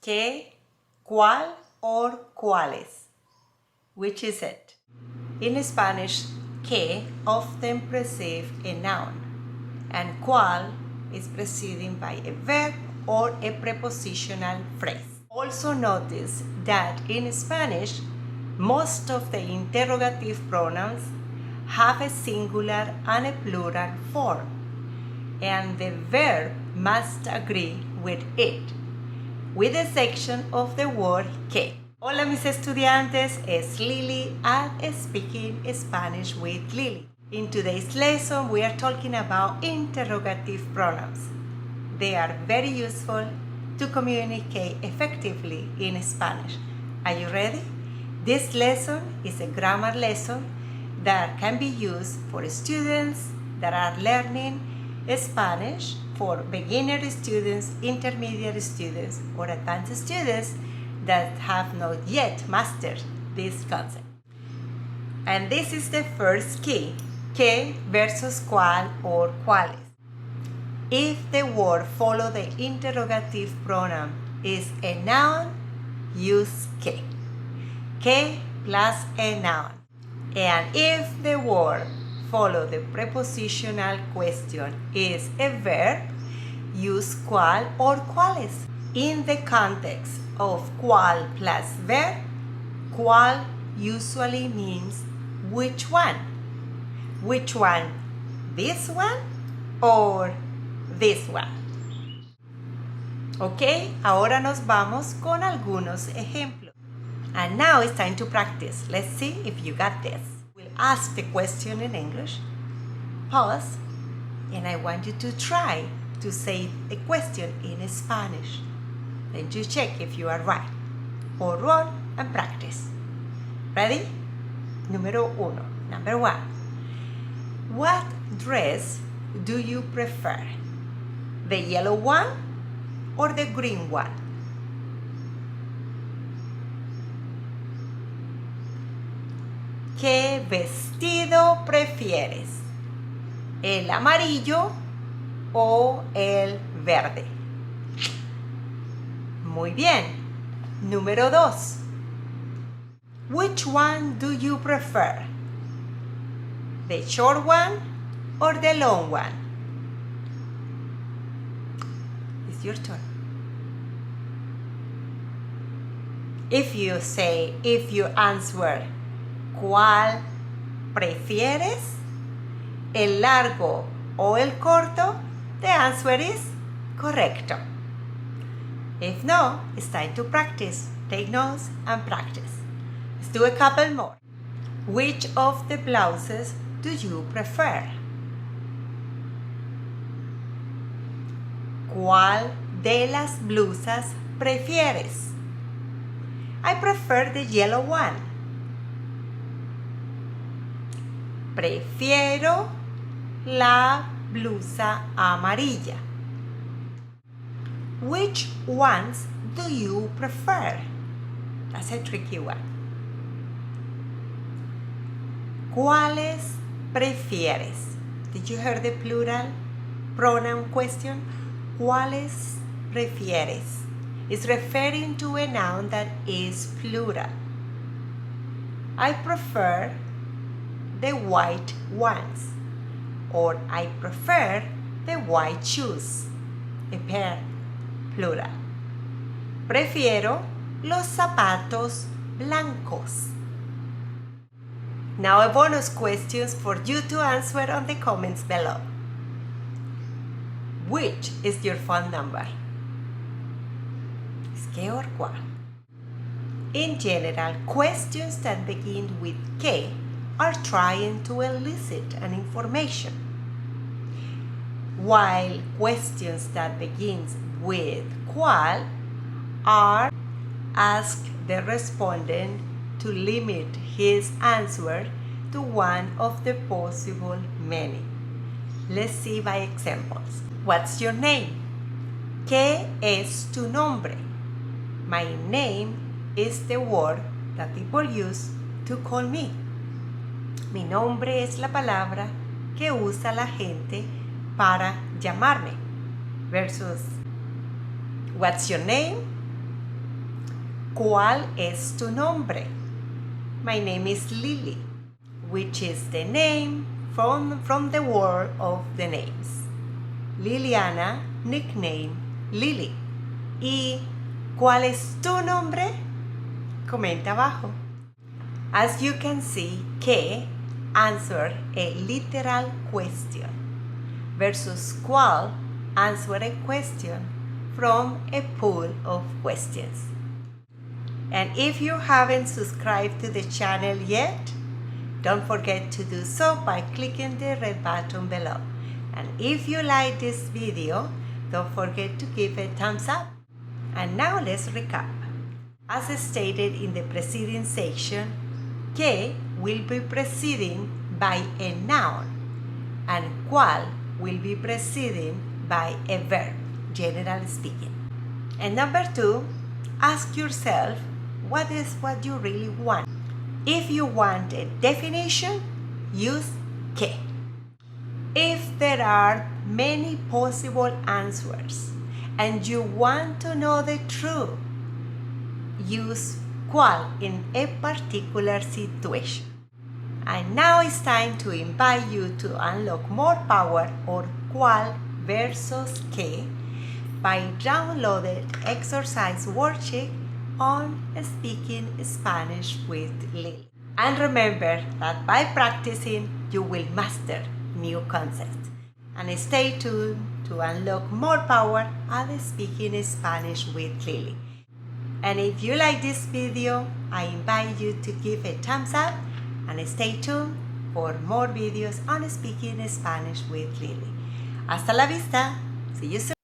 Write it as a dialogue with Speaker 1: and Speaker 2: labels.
Speaker 1: ¿Qué, cuál, or cuáles? Which is it? In Spanish, que often precedes a noun, and cuál is preceded by a verb or a prepositional phrase. Also notice that in Spanish, most of the interrogative pronouns have a singular and a plural form, and the verb must agree with it, with the section of the word que. Hola mis estudiantes, es Lili and speaking Spanish with Lili. In today's lesson, we are talking about interrogative pronouns. They are very useful to communicate effectively in Spanish. Are you ready? This lesson is a grammar lesson that can be used for students that are learning Spanish, for beginner students, intermediate students, or advanced students that have not yet mastered this concept. And this is the first key, que versus cuál or cuáles. If the word follow the interrogative pronoun is a noun, use que. Que plus a noun. And if the word follow the prepositional question is a verb, use cuál or cuáles. In the context of cuál plus verb, cuál usually means which one. Which one? This one or this one? Ok, ahora nos vamos con algunos ejemplos. And now it's time to practice. Let's see if you got this. We'll ask the question in English, pause, and I want you to try to say the question in Spanish. Then you check if you are right or wrong and practice. Ready? Number one. What dress do you prefer? The yellow one or the green one? ¿Qué vestido prefieres? ¿El amarillo o el verde? Muy bien. Número 2. Which one do you prefer? The short one or the long one? It's your turn. If you answer, ¿cuál prefieres? ¿El largo o el corto? The answer is correcto. If no, it's time to practice. Take notes and practice. Let's do a couple more. Which of the blouses do you prefer? ¿Cuál de las blusas prefieres? I prefer the yellow one. Prefiero la blusa amarilla. Which ones do you prefer? That's a tricky one. ¿Cuáles prefieres? Did you hear the plural pronoun question? ¿Cuáles prefieres? It's referring to a noun that is plural. I prefer the white ones, or I prefer the white shoes, a pair, plural. Prefiero los zapatos blancos. Now a bonus question for you to answer on the comments below. Which is your phone number? ¿Es que or cuál? In general, questions that begin with que are trying to elicit an information, while questions that begins with cuál are ask the respondent to limit his answer to one of the possible many. Let's see by examples. What's your name? ¿Qué es tu nombre? My name is the word that people use to call me. Mi nombre es la palabra que usa la gente para llamarme. Versus, what's your name? ¿Cuál es tu nombre? My name is Lili, which is the name from the word of the names. Liliana, nickname Lili. ¿Y cuál es tu nombre? Comenta abajo. As you can see, que answer a literal question versus cuál answer a question from a pool of questions. And if you haven't subscribed to the channel yet, don't forget to do so by clicking the red button below. And if you like this video, don't forget to give a thumbs up. And now let's recap. As stated in the preceding section, que will be preceded by a noun and cuál will be preceded by a verb, generally speaking. And number 2, ask yourself what is what you really want. If you want a definition, use que. If there are many possible answers and you want to know the truth, use cuál in a particular situation. And now it's time to invite you to unlock more power or cuál versus que by downloading exercise worksheet on Speaking Spanish with Lili. And remember that by practicing, you will master new concepts. And stay tuned to unlock more power at Speaking Spanish with Lili. And if you like this video, I invite you to give a thumbs up and stay tuned for more videos on Speaking Spanish with Lili. Hasta la vista. See you soon.